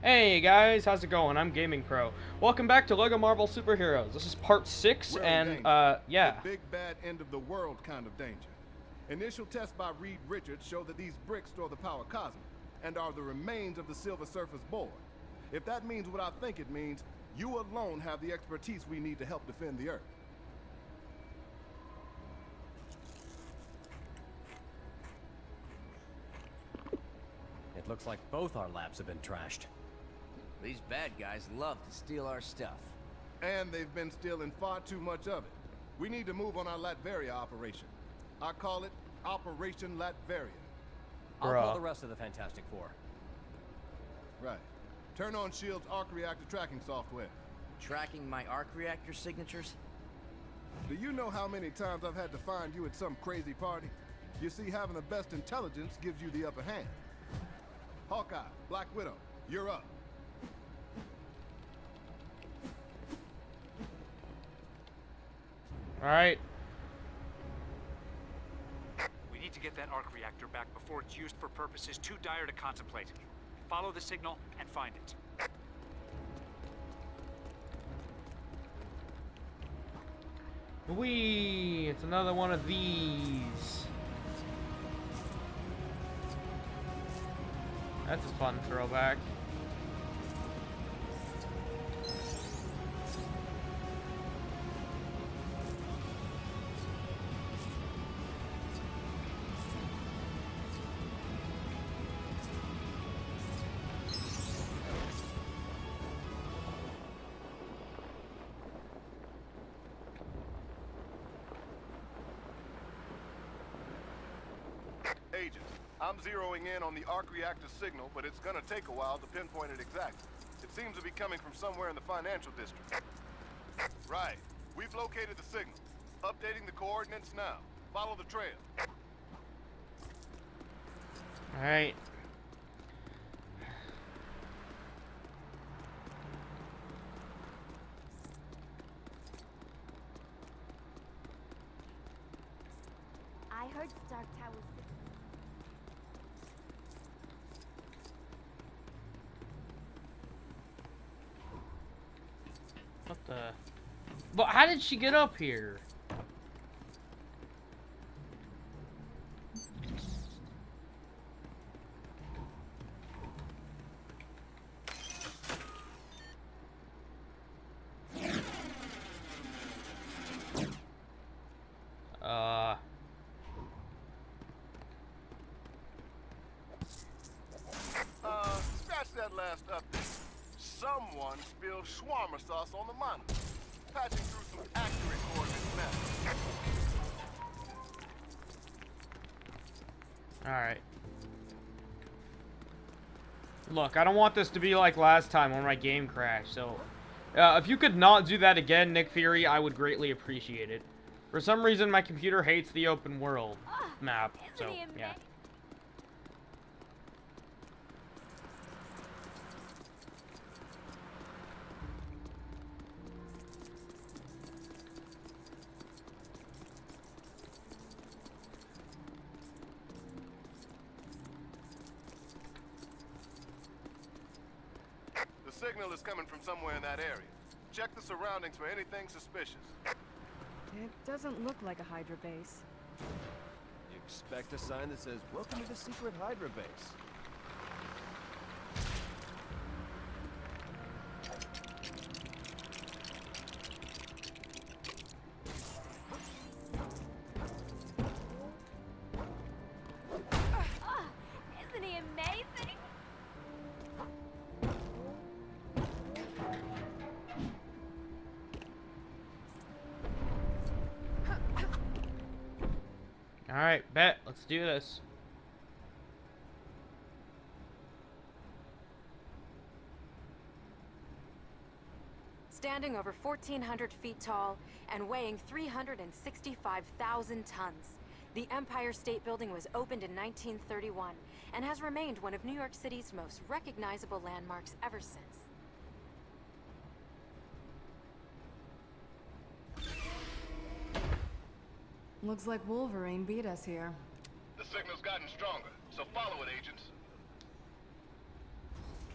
Hey guys, how's it going? I'm Gaming Pro. Welcome back to LEGO Marvel Superheroes. This is part 6, We're in and danger. yeah. The big bad end of the world kind of danger. Initial tests by Reed Richards show that these bricks store the power cosmic and are the remains of the Silver Surfer's board. If that means what I think it means, you alone have the expertise we need to help defend the Earth. It looks like both our labs have been trashed. These bad guys love to steal our stuff. And they've been stealing far too much of it. We need to move on our Latveria operation. I call it Operation Latveria. I'll call the rest of the Fantastic Four. Right. Turn on S.H.I.E.L.D.'s arc reactor tracking software. Tracking my arc reactor signatures? Do you know how many times I've had to find you at some crazy party? You see, having the best intelligence gives you the upper hand. Hawkeye, Black Widow, you're up. Alright. We need to get that arc reactor back before it's used for purposes too dire to contemplate. Follow the signal and find it. Whee! It's another one of these. That's a fun throwback. Agents, I'm zeroing in on the arc reactor signal, but it's gonna take a while to pinpoint it exactly. It seems to be coming from somewhere in the financial district. Right. We've located the signal. Updating the coordinates now. Follow the trail. Alright. I heard Stark Towers. What the... But how did she get up here? Scratch that last update. Someone spilled shawarma sauce on the monitor. Patching through some accurate coordinates now. Alright. Look, I don't want this to be like last time when my game crashed, so... if you could not do that again, Nick Fury, I would greatly appreciate it. For some reason, my computer hates the open world map, so, yeah. The signal is coming from somewhere in that area. Check the surroundings for anything suspicious. It doesn't look like a Hydra base. You expect a sign that says, "Welcome to the secret Hydra base." Isn't he amazing? Alright, bet. Let's do this. Standing over 1,400 feet tall and weighing 365,000 tons, the Empire State Building was opened in 1931 and has remained one of New York City's most recognizable landmarks ever since. Looks like Wolverine beat us here. The signal's gotten stronger, so follow it, agents.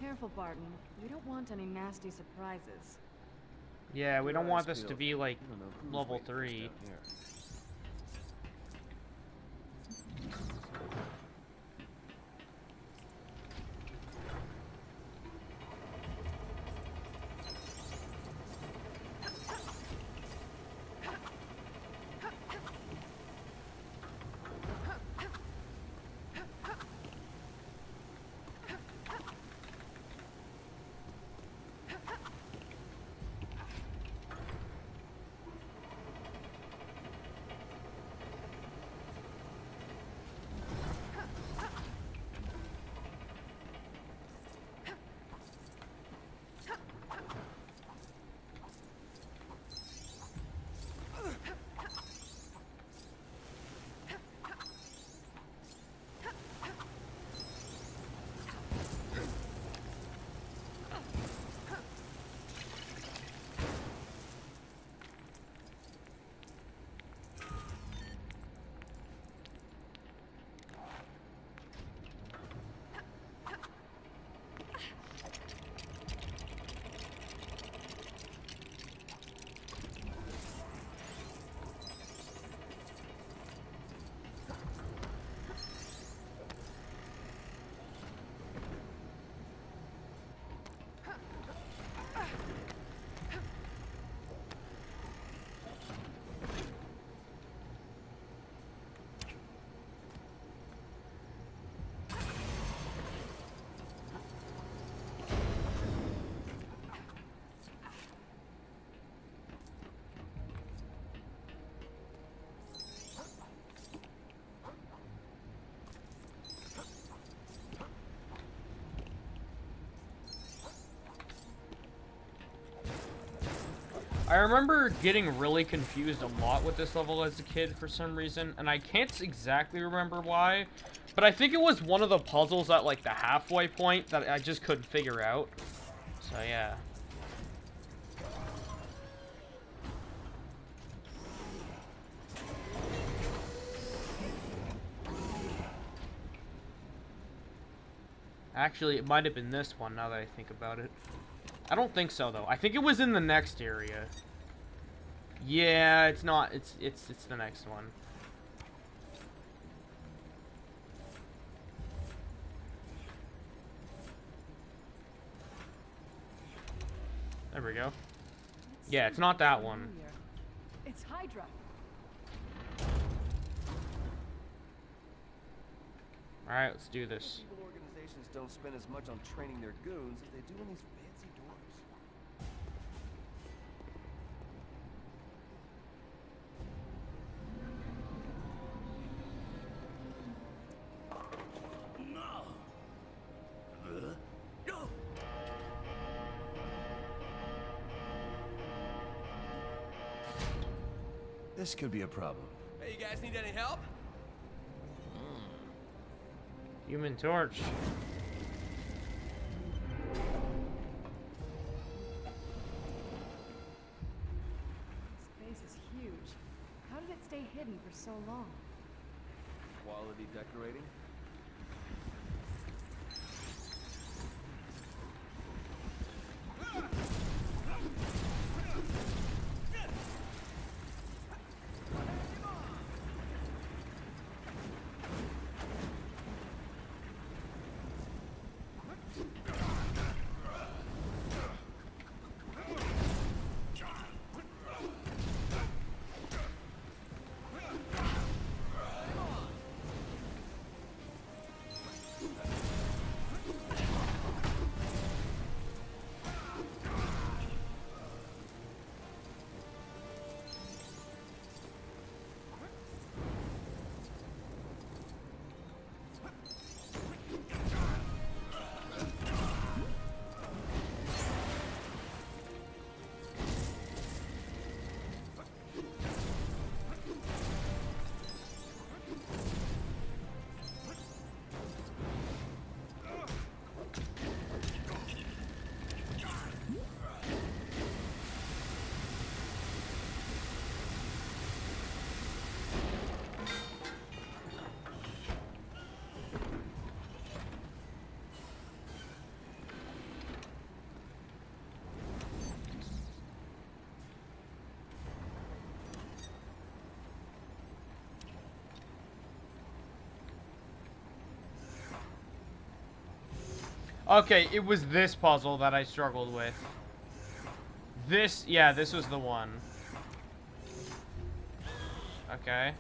Careful, Barton. We don't want any nasty surprises. Yeah, we don't Your want eyes this to peeled. be like I don't know who's level waiting for us 3. down here. I remember getting really confused a lot with this level as a kid for some reason, and I can't exactly remember why, but I think it was one of the puzzles at like the halfway point that I just couldn't figure out. So yeah. Actually, it might have been this one now that I think about it. I don't think so though. I think it was in the next area. Yeah, it's not. It's the next one. There we go. Yeah, it's not that one. It's Hydra. Alright, let's do this. Evil organizations don't spend as much on training their goons as they do on these fancy doors. This could be a problem. Hey, you guys need any help? Human Torch. This space is huge. How did it stay hidden for so long? Quality decorating? Okay, it was this puzzle that I struggled with. This, yeah, this was the one. Okay.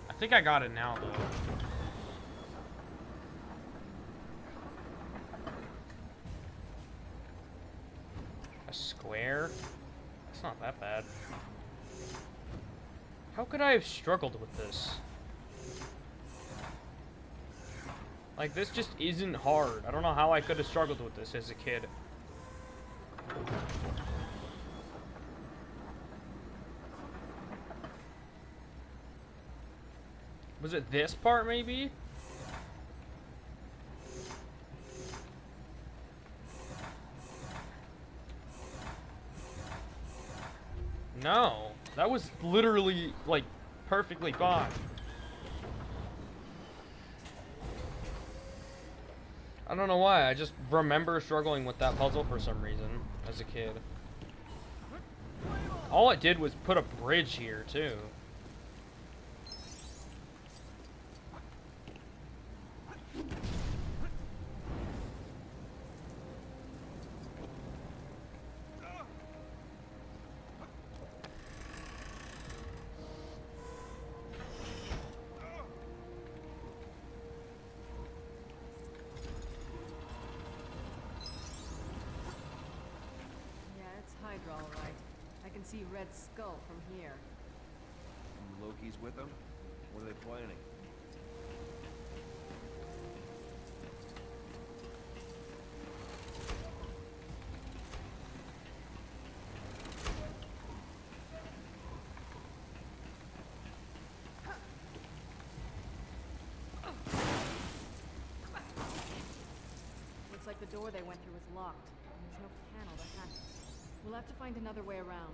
I think I got it now, though. A square? It's not that bad. How could I have struggled with this? Like, this just isn't hard. I don't know how I could have struggled with this as a kid. Was it this part, maybe? No. That was literally, like, perfectly fine. I don't know why. I just remember struggling with that puzzle for some reason as a kid. All it did was put a bridge here, too. Hydra, all right. I can see Red Skull from here. And Loki's with them? What are they planning? Looks like the door they went through was locked. There's no panel to hack it. We'll have to find another way around.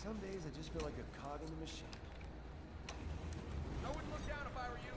Some days I just feel like a cog in the machine. I wouldn't look down if I were you.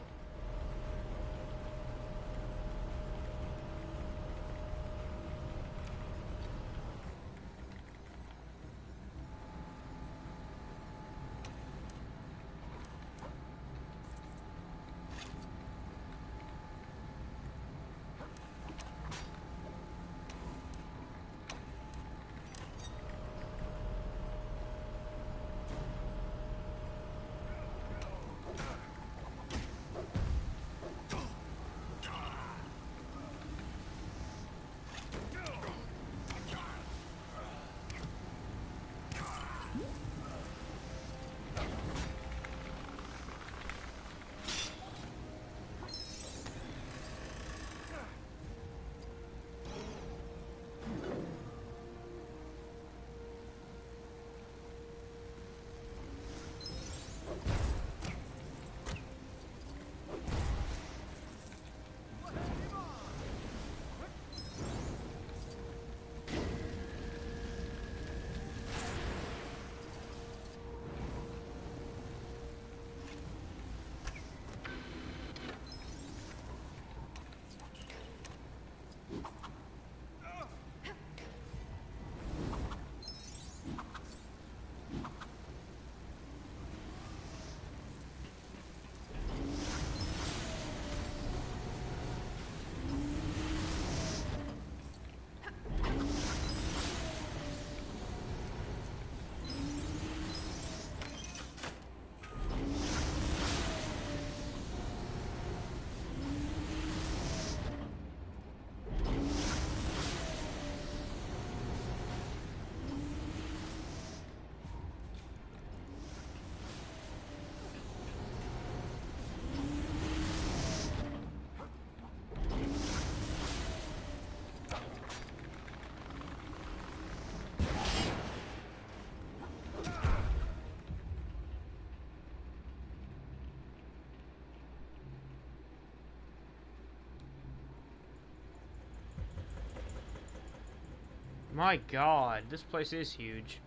My god, this place is huge.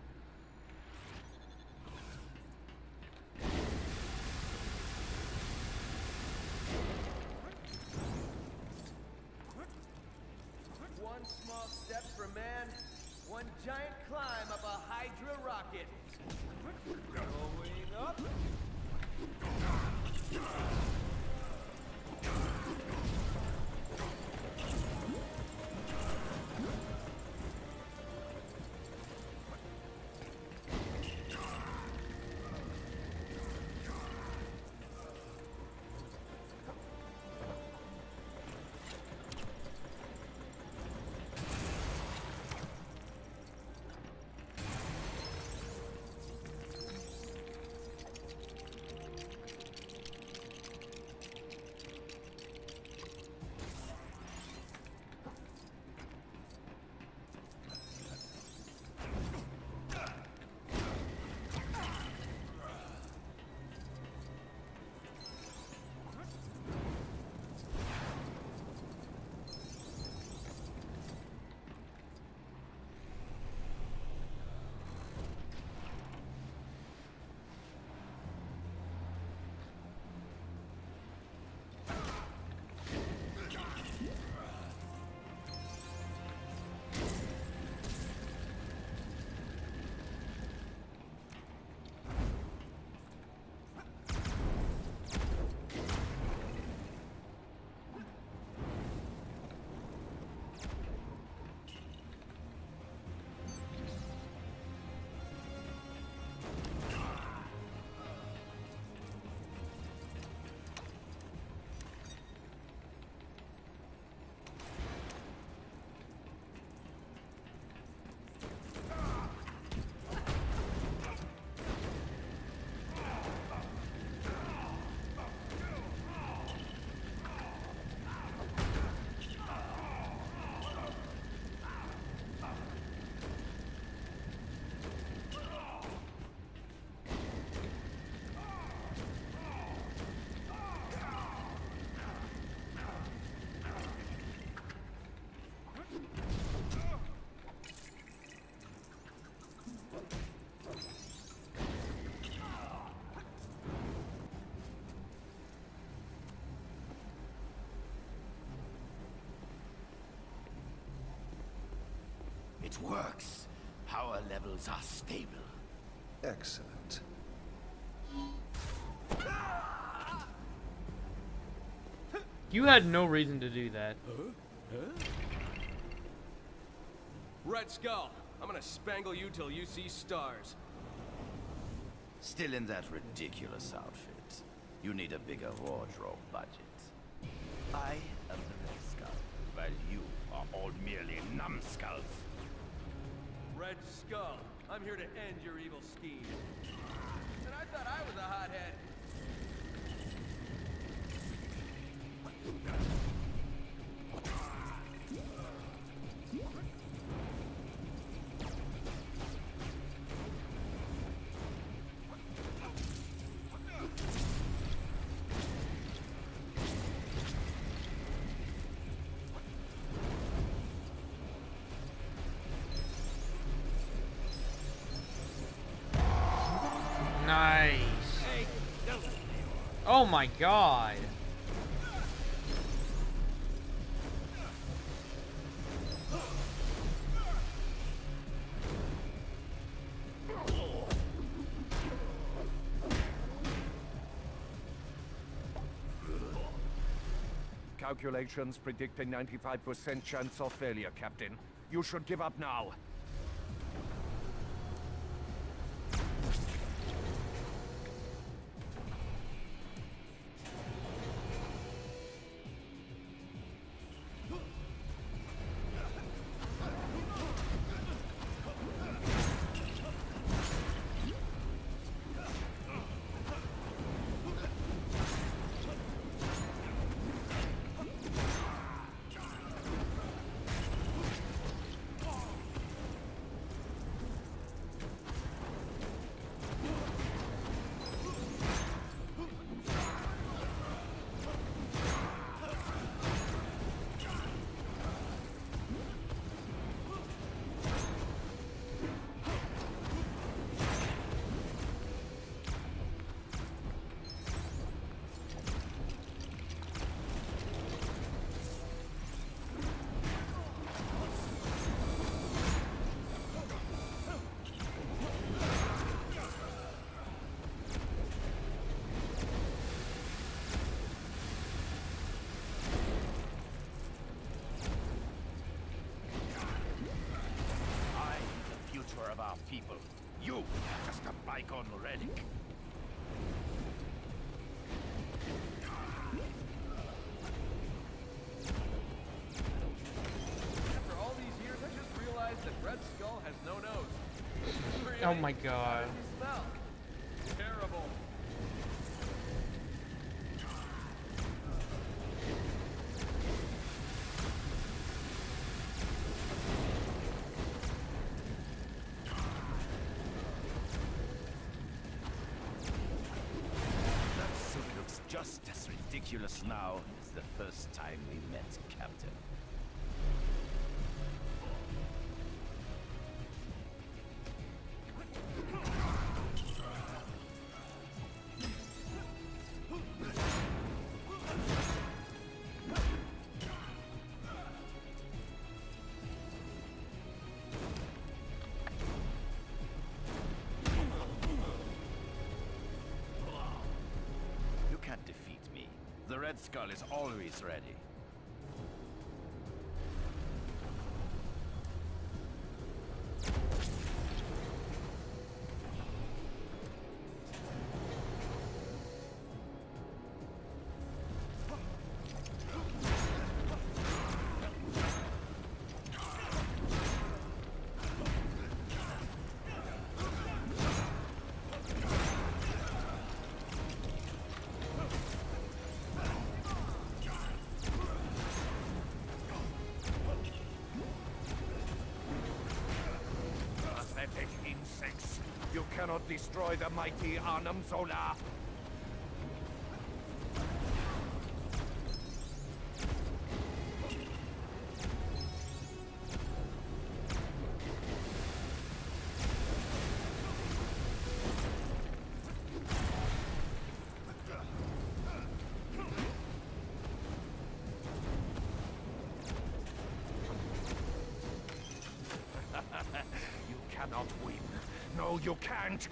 One small step for man, one giant climb up a Hydra rocket. Going up. It works. Power levels are stable. Excellent. You had no reason to do that. Red Skull, I'm gonna spangle you till you see stars. Still in that ridiculous outfit. You need a bigger wardrobe budget. I am the Red Skull, while you are all merely numbskulls. Red Skull, I'm here to end your evil scheme. And I thought I was a hothead. Nice. Oh my god. Calculations predict a 95% chance of failure, Captain. You should give up now. of our people. You, just a bygone relic. After all these years, I just realized that Red Skull has no nose. Really? Oh my god. How does he smell? Terrible. That suit looks just as ridiculous now as the first time we met, Captain. You can't defeat me. The Red Skull is always ready. Pathetic insects. You cannot destroy the mighty Arnhem Zola. You cannot win. No, you can't.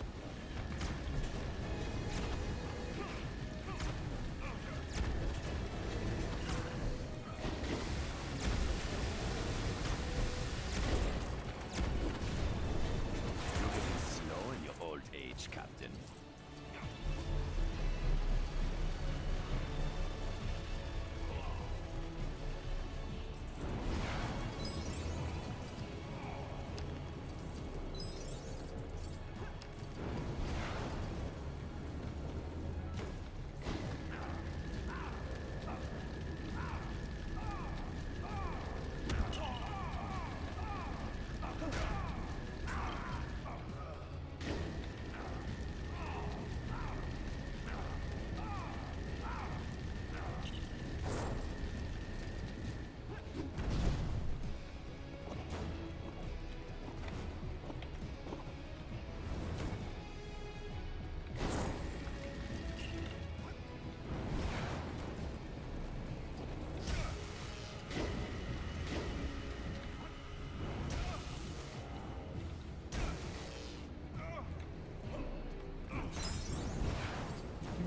You're getting slow in your old age, Captain.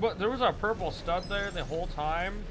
But there was a purple stud there the whole time.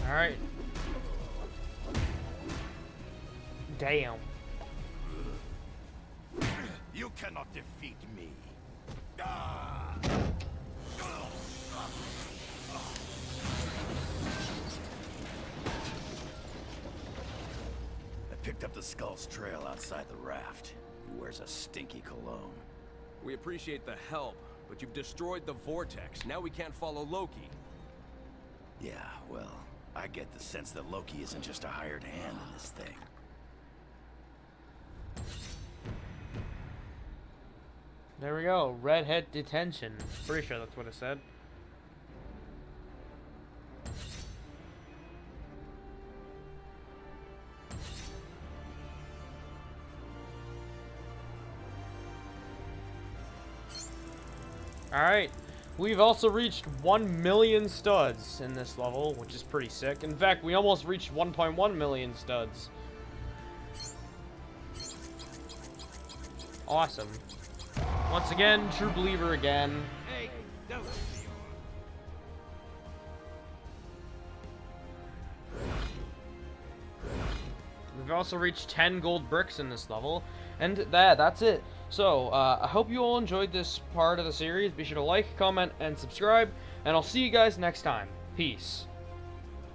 Alright. Damn. You cannot defeat me. I picked up the Skull's trail outside the raft. He wears a stinky cologne. We appreciate the help, but you've destroyed the Vortex. Now we can't follow Loki. Yeah, well, I get the sense that Loki isn't just a hired hand in this thing. There we go. Redhead detention. Pretty sure that's what it said. Alright, we've also reached 1 million studs in this level, which is pretty sick. In fact, we almost reached 1.1 million studs. Awesome. Once again, true believer again. Hey, don't. We've also reached 10 gold bricks in this level, and that's it. So, I hope you all enjoyed this part of the series. Be sure to like, comment, and subscribe, and I'll see you guys next time. Peace.